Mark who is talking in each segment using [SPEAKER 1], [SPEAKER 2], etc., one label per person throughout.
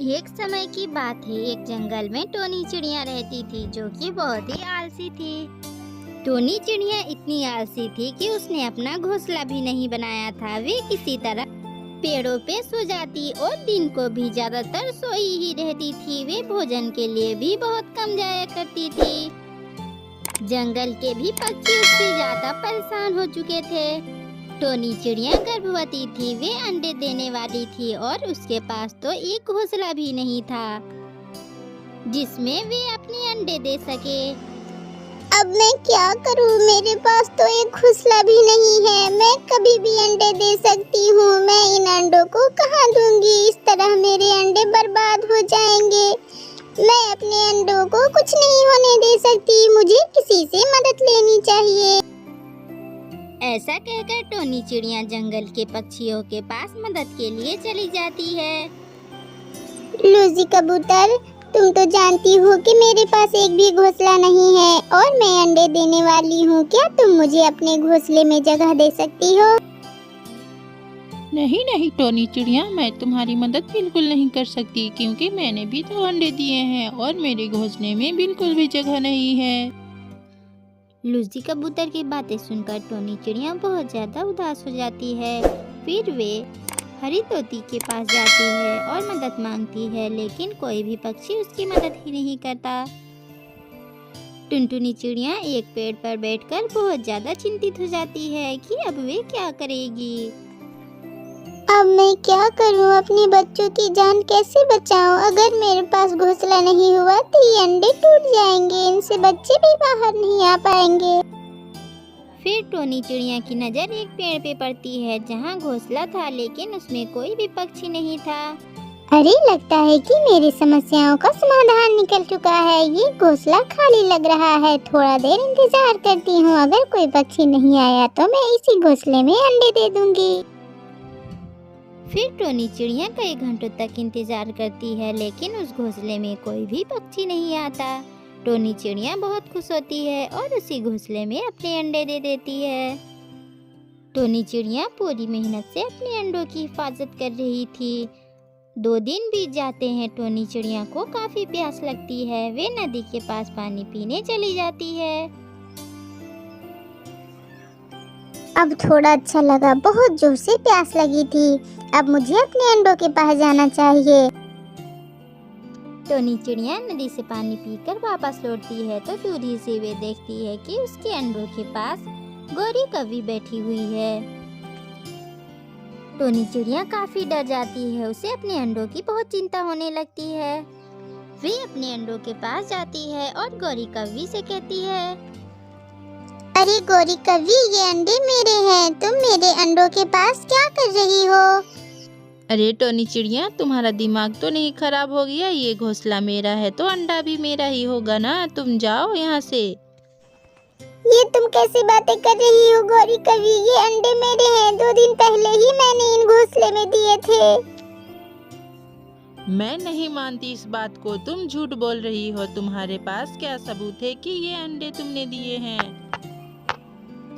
[SPEAKER 1] एक समय की बात है, एक जंगल में टोनी चिड़िया रहती थी जो कि बहुत ही आलसी थी। टोनी चिड़िया इतनी आलसी थी कि उसने अपना घोंसला भी नहीं बनाया था। वे किसी तरह पेड़ों पे सो जाती और दिन को भी ज्यादातर सोई ही रहती थी। वे भोजन के लिए भी बहुत कम जाया करती थी। जंगल के भी पक्षी उससे ज्यादा परेशान हो चुके थे। टोनी चिड़िया गर्भवती थी, वे अंडे देने वाली थी और उसके पास तो एक घोंसला भी नहीं था जिसमें वे अपने अंडे दे सके।
[SPEAKER 2] अब मैं क्या करूं? मेरे पास तो एक घोंसला भी नहीं है। मैं कभी भी अंडे दे सकती हूँ। मैं इन अंडों को कहाँ दूंगी? इस तरह मेरे अंडे बर्बाद हो जाएंगे। मैं अपने अंडों को कुछ नहीं होने दे सकती। मुझे किसी से मदद लेनी चाहिए।
[SPEAKER 1] ऐसा कहकर टोनी चिड़िया जंगल के पक्षियों के पास मदद के लिए चली जाती है।
[SPEAKER 2] लूजी कबूतर, तुम तो जानती हो कि मेरे पास एक भी घोंसला नहीं है और मैं अंडे देने वाली हूँ। क्या तुम मुझे अपने घोंसले में जगह दे सकती हो?
[SPEAKER 3] नहीं नहीं टोनी चिड़िया, मैं तुम्हारी मदद बिल्कुल नहीं कर सकती क्योंकि मैंने भी तो अंडे दिए हैं और मेरे घोंसले में बिल्कुल भी जगह नहीं है।
[SPEAKER 1] लूजी कबूतर की बातें सुनकर टोनी चिड़िया बहुत ज्यादा उदास हो जाती है। फिर वे हरी तोती के पास जाती है और मदद मांगती है, लेकिन कोई भी पक्षी उसकी मदद ही नहीं करता। टुनटुनी चिड़िया एक पेड़ पर बैठकर बहुत ज्यादा चिंतित हो जाती है कि अब वे क्या करेगी।
[SPEAKER 2] अब मैं क्या करूं? अपने बच्चों की जान कैसे बचाऊं? अगर मेरे पास घोंसला नहीं हुआ तो ये अंडे टूट जाएंगे। इनसे बच्चे भी बाहर नहीं आ पाएंगे।
[SPEAKER 1] फिर टोनी चिड़िया की नज़र एक पेड़ पे पड़ती है जहाँ घोंसला था, लेकिन उसमें कोई भी पक्षी नहीं था।
[SPEAKER 2] अरे, लगता है कि मेरी समस्याओं का समाधान निकल चुका है। ये घोंसला खाली लग रहा है। थोड़ा देर इंतजार करती हूँ। अगर कोई पक्षी नहीं आया तो मैं इसी घोंसले में अंडे दे दूंगी।
[SPEAKER 1] फिर टोनी चिड़िया कई घंटों तक इंतजार करती है, लेकिन उस घोंसले में कोई भी पक्षी नहीं आता। टोनी चिड़िया बहुत खुश होती है और उसी घोंसले में अपने अंडे दे देती है। टोनी चिड़िया पूरी मेहनत से अपने अंडों की हिफाजत कर रही थी। 2 दिन बीत जाते हैं। टोनी चिड़िया को काफी प्यास लगती है। वे नदी के पास पानी पीने चली जाती है।
[SPEAKER 2] अब थोड़ा अच्छा लगा। बहुत जोर से प्यास लगी थी। अब मुझे अपने अंडों के पास जाना चाहिए।
[SPEAKER 1] टोनी चिड़िया नदी से पानी पीकर वापस लौटती है तो दूर ही से वे देखती है कि उसके अंडों के पास गौरी कौवी बैठी हुई है। टोनी चिड़िया काफी डर जाती है। उसे अपने अंडों की बहुत चिंता होने लगती है। वे अपने अंडों के पास जाती है और गौरी कौवी से कहती है,
[SPEAKER 2] अरे गौरी कौवी, ये अंडे मेरे हैं। तुम मेरे अंडों के पास क्या कर रही हो?
[SPEAKER 3] अरे टोनी चिड़िया, तुम्हारा दिमाग तो नहीं खराब हो गया? ये घोंसला मेरा है तो अंडा भी मेरा ही होगा ना। तुम जाओ यहाँ से।
[SPEAKER 2] ये तुम कैसी बातें कर रही हो गौरी कौवी? ये अंडे मेरे हैं। 2 दिन पहले ही मैंने इन घोंसले में दिए थे।
[SPEAKER 3] मैं नहीं मानती इस बात को। तुम झूठ बोल रही हो। तुम्हारे पास क्या सबूत है कि ये अंडे तुमने दिए हैं?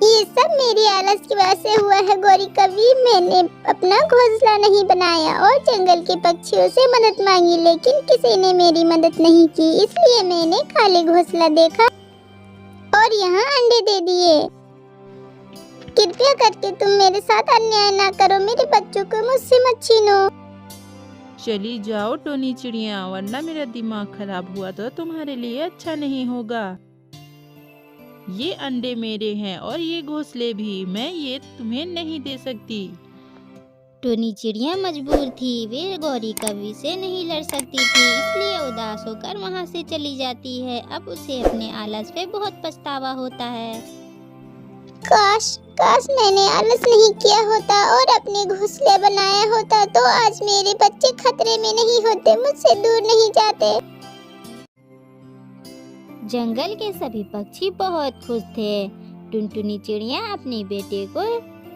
[SPEAKER 2] ये सब मेरी आलस की वजह से हुआ है गौरी कौवी। मैंने अपना घोंसला नहीं बनाया और जंगल के पक्षियों से मदद मांगी, लेकिन किसी ने मेरी मदद नहीं की। इसलिए मैंने खाली घोंसला देखा और यहाँ अंडे दे दिए। कृपया करके तुम मेरे साथ अन्याय ना करो। मेरे बच्चों को मुझसे मत छीनो।
[SPEAKER 3] चली जाओ टोनी चिड़िया, वरना मेरा दिमाग खराब हुआ तो तुम्हारे लिए अच्छा नहीं होगा। ये अंडे मेरे हैं और ये घोंसले भी। मैं ये तुम्हें नहीं दे सकती।
[SPEAKER 1] टोनी चिड़िया मजबूर थी। वे गौरी कौवी से नहीं लड़ सकती थी, इसलिए उदास होकर वहाँ से चली जाती है। अब उसे अपने आलस पे बहुत पछतावा होता है।
[SPEAKER 2] काश काश मैंने आलस नहीं किया होता और अपने घोंसले बनाया होता तो आज मेरे बच्चे खतरे में नहीं होते, मुझसे दूर नहीं जाते।
[SPEAKER 1] जंगल के सभी पक्षी बहुत खुश थे। टुनटुनी चिड़िया अपने बेटे को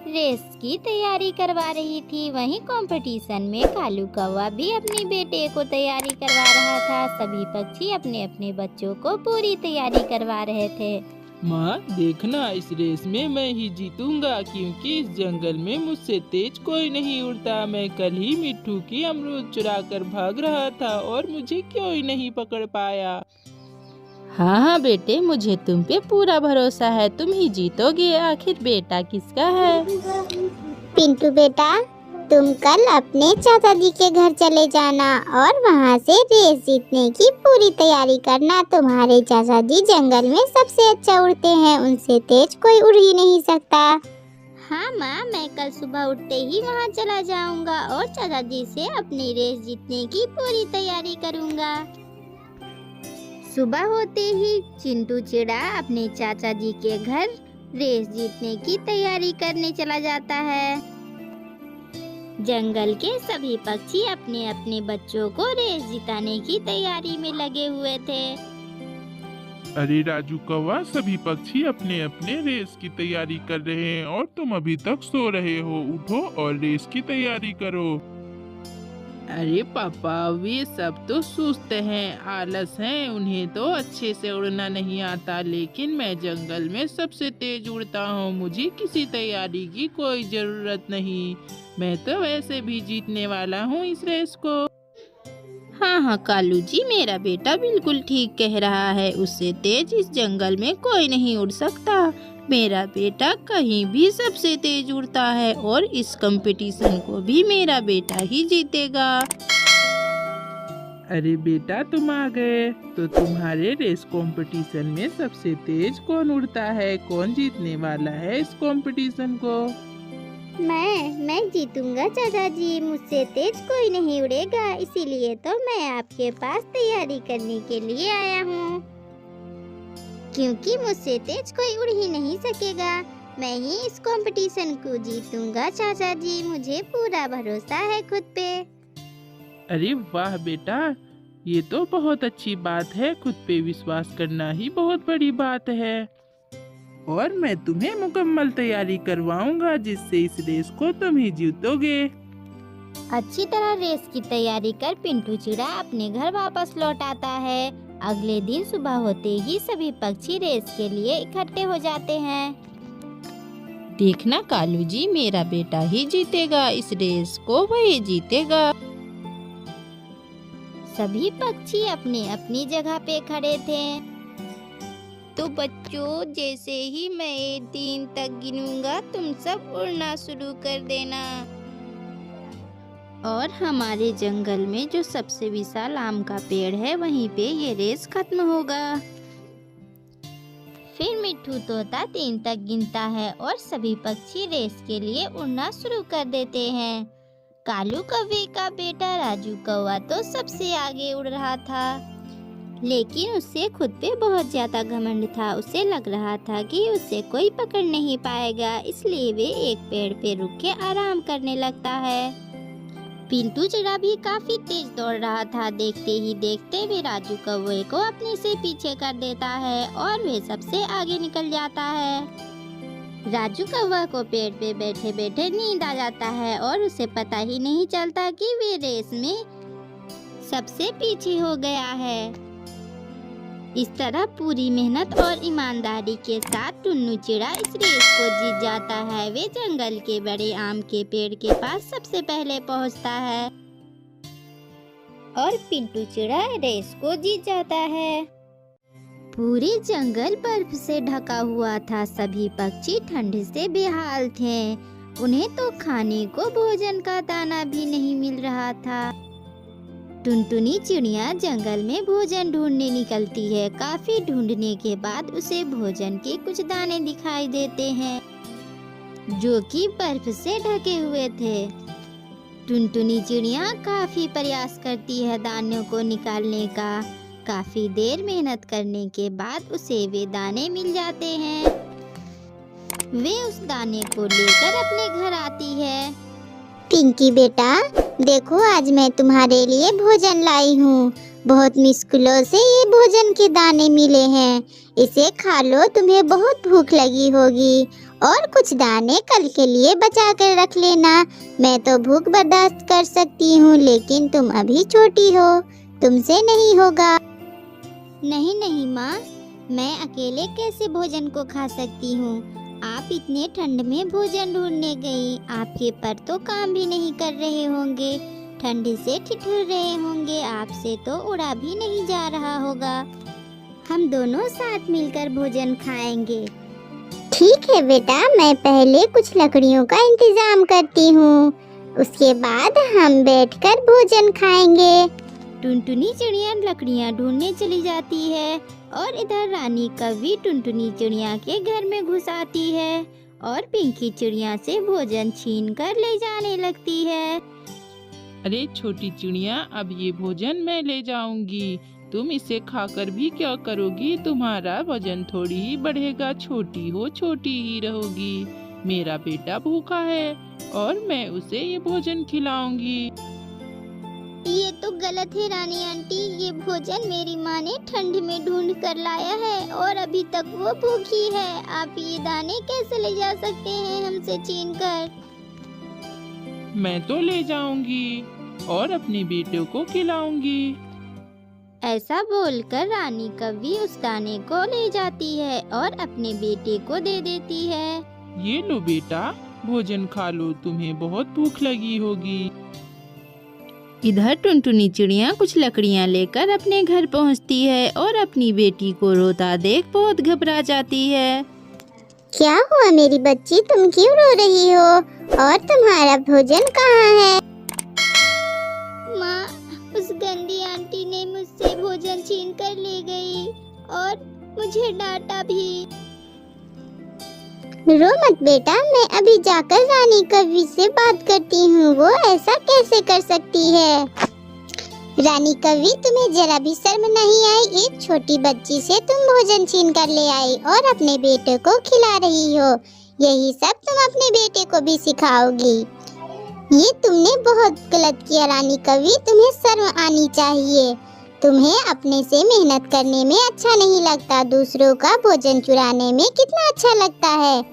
[SPEAKER 1] रेस की तैयारी करवा रही थी। वहीं कंपटीशन में कालू कौवा भी अपने बेटे को तैयारी करवा रहा था। सभी पक्षी अपने अपने बच्चों को पूरी तैयारी करवा रहे थे।
[SPEAKER 3] माँ देखना, इस रेस में मैं ही जीतूंगा, क्योंकि इस जंगल में मुझसे तेज कोई नहीं उड़ता। मैं कल ही मिट्ठू की अमरूद चुरा कर भाग रहा था और मुझे कोई नहीं पकड़ पाया। हाँ हाँ बेटे, मुझे तुम पे पूरा भरोसा है, तुम ही जीतोगे। आखिर बेटा किसका है?
[SPEAKER 2] पिंटू बेटा, तुम कल अपने चाचा जी के घर चले जाना और वहाँ से रेस जीतने की पूरी तैयारी करना। तुम्हारे चाचा जी जंगल में सबसे अच्छा उड़ते हैं, उनसे तेज कोई उड़ ही नहीं सकता।
[SPEAKER 1] हाँ माँ, मैं कल सुबह उठते ही वहाँ चला जाऊंगा और चाचा जी से अपनी रेस जीतने की पूरी तैयारी करूंगा। सुबह होते ही चिंटू चिड़ा अपने चाचा जी के घर रेस जीतने की तैयारी करने चला जाता है। जंगल के सभी पक्षी अपने अपने बच्चों को रेस जिताने की तैयारी में लगे हुए थे।
[SPEAKER 4] अरे राजू कौवा, सभी पक्षी अपने अपने रेस की तैयारी कर रहे हैं और तुम अभी तक सो रहे हो। उठो और रेस की तैयारी करो।
[SPEAKER 3] अरे पापा, वे सब तो सुस्त हैं, आलस हैं, उन्हें तो अच्छे से उड़ना नहीं आता। लेकिन मैं जंगल में सबसे तेज उड़ता हूँ, मुझे किसी तैयारी की कोई जरूरत नहीं। मैं तो वैसे भी जीतने वाला हूँ इस रेस को। हाँ हाँ कालू जी, मेरा बेटा बिल्कुल ठीक कह रहा है, उससे तेज इस जंगल में कोई नहीं उड़ सकता। मेरा बेटा कहीं भी सबसे तेज उड़ता है और इस कंपटीशन को भी मेरा बेटा ही जीतेगा। अरे बेटा, तुम आ गए। तो तुम्हारे रेस कंपटीशन में सबसे तेज कौन उड़ता है? कौन जीतने वाला है इस कंपटीशन को?
[SPEAKER 1] मैं जीतूंगा चाचा जी, मुझसे तेज कोई नहीं उड़ेगा, इसीलिए तो मैं आपके पास तैयारी करने के लिए आया हूँ। क्योंकि मुझसे तेज कोई उड़ ही नहीं सकेगा, मैं ही इस कंपटीशन को जीतूंगा चाचा जी, मुझे पूरा भरोसा है खुद पे।
[SPEAKER 3] अरे वाह बेटा, ये तो बहुत अच्छी बात है। खुद पे विश्वास करना ही बहुत बड़ी बात है। और मैं तुम्हें मुकम्मल तैयारी करवाऊंगा, जिससे इस रेस को तुम ही जीतोगे।
[SPEAKER 1] अच्छी तरह रेस की तैयारी कर पिंटू चिड़ा अपने घर वापस लौट आता है। अगले दिन सुबह होते ही सभी पक्षी रेस के लिए इकट्ठे हो जाते हैं।
[SPEAKER 3] देखना कालू जी, मेरा बेटा ही जीतेगा, इस रेस को वही जीतेगा।
[SPEAKER 1] सभी पक्षी अपनी अपनी जगह पे खड़े थे। तो बच्चों, जैसे ही मैं 3 तक गिनूंगा, तुम सब उड़ना शुरू कर देना। और हमारे जंगल में जो सबसे विशाल आम का पेड़ है, वहीं पे ये रेस खत्म होगा। फिर मिट्ठू तोता 3 तक गिनता है और सभी पक्षी रेस के लिए उड़ना शुरू कर देते हैं। कालू कौवे का बेटा राजू कौवा तो सबसे आगे उड़ रहा था, लेकिन उससे खुद पे बहुत ज्यादा घमंड था। उसे लग रहा था कि उससे कोई पकड़ नहीं पाएगा, इसलिए वे एक पेड़ पे रुक के आराम करने लगता है। पिंटू चिड़ा भी काफी तेज दौड़ रहा था। देखते ही देखते वे राजू कौवे को अपने से पीछे कर देता है और वे सबसे आगे निकल जाता है। राजू कौवा को पेड़ पे बैठे बैठे नींद आ जाता है और उसे पता ही नहीं चलता कि वे रेस में सबसे पीछे हो गया है। इस तरह पूरी मेहनत और ईमानदारी के साथ टुन्नू चिड़ा इस रेस को जीत जाता है। वे जंगल के बड़े आम के पेड़ के पास सबसे पहले पहुंचता है और पिंटू चिड़ा रेस को जीत जाता है। पूरे जंगल बर्फ से ढका हुआ था। सभी पक्षी ठंड से बेहाल थे। उन्हें तो खाने को भोजन का दाना भी नहीं मिल रहा था। टुनटुनी चिड़िया जंगल में भोजन ढूंढने निकलती है। काफी ढूंढने के बाद उसे भोजन के कुछ दाने दिखाई देते हैं, जो कि बर्फ से ढके हुए थे। टुनटुनी चिड़िया काफी प्रयास करती है दानों को निकालने का। काफी देर मेहनत करने के बाद उसे वे दाने मिल जाते हैं। वे उस दाने को लेकर अपने घर आती है।
[SPEAKER 2] पिंकी बेटा, देखो आज मैं तुम्हारे लिए भोजन लाई हूँ। बहुत मुश्किलों से ये भोजन के दाने मिले हैं, इसे खा लो, तुम्हें बहुत भूख लगी होगी। और कुछ दाने कल के लिए बचा कर रख लेना। मैं तो भूख बर्दाश्त कर सकती हूँ, लेकिन तुम अभी छोटी हो, तुमसे नहीं होगा।
[SPEAKER 1] नहीं नहीं माँ, मैं अकेले कैसे भोजन को खा सकती हूँ? आप इतने ठंड में भोजन ढूंढने गई, आपके पर तो काम भी नहीं कर रहे होंगे, ठंड से ठिठुर रहे होंगे, आपसे तो उड़ा भी नहीं जा रहा होगा। हम दोनों साथ मिलकर भोजन खाएंगे।
[SPEAKER 2] ठीक है बेटा, मैं पहले कुछ लकड़ियों का इंतजाम करती हूँ, उसके बाद हम बैठकर भोजन खाएंगे।
[SPEAKER 1] टुनटुनी चिड़िया लकड़ियाँ ढूंढने चली जाती है और इधर रानी कौवी टुनटुनी चिड़िया के घर में घुस आती है और पिंकी चिड़िया से भोजन छीन कर ले जाने लगती है।
[SPEAKER 3] अरे छोटी चिड़िया, अब ये भोजन मैं ले जाऊंगी, तुम इसे खाकर भी क्या करोगी? तुम्हारा वजन थोड़ी ही बढ़ेगा, छोटी हो छोटी ही रहोगी। मेरा बेटा भूखा है और मैं उसे ये भोजन खिलाऊंगी।
[SPEAKER 1] ये तो गलत है रानी आंटी, ये भोजन मेरी माँ ने ठंड में ढूंढ कर लाया है और अभी तक वो भूखी है। आप ये दाने कैसे ले जा सकते हैं हमसे छीन कर?
[SPEAKER 3] मैं तो ले जाऊंगी और अपने बेटे को खिलाऊंगी।
[SPEAKER 1] ऐसा बोलकर रानी कौवी उस दाने को ले जाती है और अपने बेटे को दे देती है।
[SPEAKER 3] ये लो बेटा, भोजन खा लो, तुम्हें बहुत भूख लगी होगी। इधर टुनटुनी चिड़िया कुछ लकड़ियाँ लेकर अपने घर पहुँचती है और अपनी बेटी को रोता देख बहुत घबरा जाती है।
[SPEAKER 2] क्या हुआ मेरी बच्ची, तुम क्यों रो रही हो और तुम्हारा भोजन कहाँ है?
[SPEAKER 1] माँ, उस गंदी आंटी ने मुझसे भोजन छीन कर ले गई और मुझे डांटा भी।
[SPEAKER 2] रो मत बेटा, मैं अभी जाकर रानी कौवी से बात करती हूँ, वो ऐसा कैसे कर सकती है? रानी कौवी, तुम्हें जरा भी शर्म नहीं आई? एक छोटी बच्ची से तुम भोजन छीन कर ले आई और अपने बेटे को खिला रही हो। यही सब तुम अपने बेटे को भी सिखाओगी? ये तुमने बहुत गलत किया रानी कौवी, तुम्हें शर्म आनी चाहिए। तुम्हें अपने से मेहनत करने में अच्छा नहीं लगता, दूसरों का भोजन चुराने में कितना अच्छा लगता है।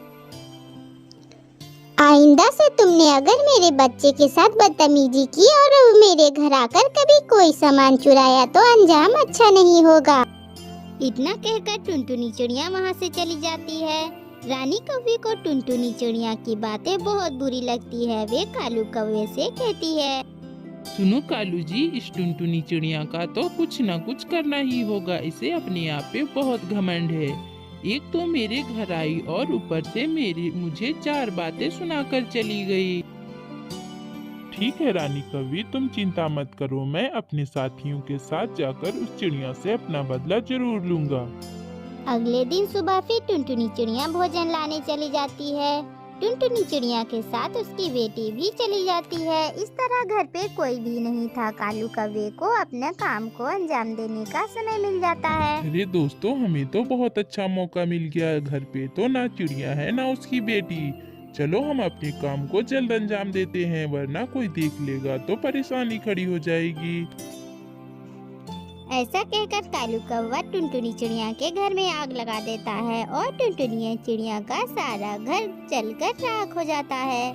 [SPEAKER 2] आइंदा से तुमने अगर मेरे बच्चे के साथ बदतमीजी की और मेरे घर आकर कभी कोई सामान चुराया तो अंजाम अच्छा नहीं होगा।
[SPEAKER 1] इतना कहकर टुनटुनी चिड़िया वहाँ से चली जाती है। रानी कौवी को टुनटुनी चिड़िया की बातें बहुत बुरी लगती है। वे कालू कौवे से कहती है,
[SPEAKER 3] सुनो कालू जी, इस टुनटुनी चिड़िया का तो कुछ न कुछ करना ही होगा। इसे अपने आप पे बहुत घमंड है। एक तो मेरे घर आई और ऊपर से मुझे 4 बातें सुनाकर चली गई।
[SPEAKER 4] ठीक है रानी कौवी, तुम चिंता मत करो, मैं अपने साथियों के साथ जाकर उस चिड़िया से अपना बदला जरूर लूंगा।
[SPEAKER 1] अगले दिन सुबह फिर टुनटुनी चिड़िया भोजन लाने चली जाती है। टुनटुनी चिड़िया के साथ उसकी बेटी भी चली जाती है। इस तरह घर पे कोई भी नहीं था। कालू कौवे को अपने काम को अंजाम देने का समय मिल जाता है।
[SPEAKER 4] अरे दोस्तों, हमें तो बहुत अच्छा मौका मिल गया। घर पे तो ना चिड़िया है ना उसकी बेटी। चलो हम अपने काम को जल्द अंजाम देते हैं, वरना कोई देख लेगा तो परेशानी खड़ी हो जाएगी।
[SPEAKER 1] ऐसा कहकर कालू कौवा टुनटुनी चिड़िया के घर में आग लगा देता है और टुनटुनी चिड़िया का सारा घर जलकर राख हो जाता है।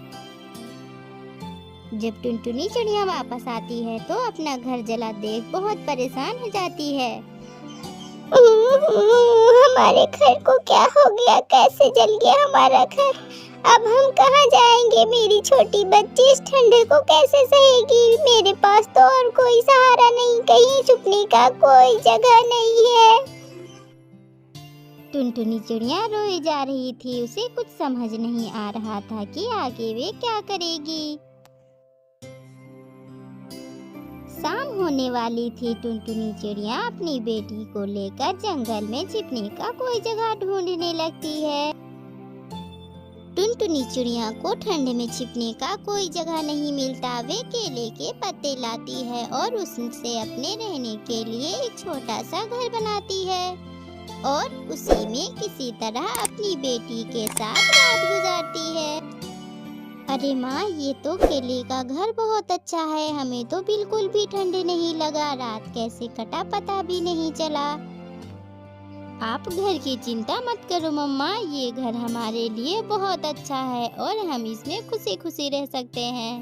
[SPEAKER 1] जब टुनटुनी चिड़िया वापस आती है तो अपना घर जला देख बहुत परेशान हो जाती है।
[SPEAKER 2] हमारे घर को क्या हो गया? कैसे जल गया हमारा घर? अब हम कहाँ जाएंगे? मेरी छोटी बच्ची इस ठंडे को कैसे सहेगी? मेरे पास तो और कोई सहारा नहीं, कहीं छुपने का कोई जगह नहीं है।
[SPEAKER 1] टुनटुनी चिड़िया रोई जा रही थी। उसे कुछ समझ नहीं आ रहा था कि आगे वे क्या करेगी। शाम होने वाली थी। टुनटुनी चिड़िया अपनी बेटी को लेकर जंगल में छिपने का कोई जगह ढूंढने लगती है। टुनटुनी चिड़िया को ठंड में छिपने का कोई जगह नहीं मिलता। वे केले के पत्ते लाती है और उससे अपने रहने के लिए एक छोटा सा घर बनाती है और उसी में किसी तरह अपनी बेटी के साथ रात गुजारती है। अरे माँ, ये तो केले का घर बहुत अच्छा है। हमें तो बिल्कुल भी ठंड नहीं लगा। रात कैसे कटा पता भी नहीं चला। आप घर की चिंता मत करो मम्मा, ये घर हमारे लिए बहुत अच्छा है और हम इसमें खुशी खुशी रह सकते हैं।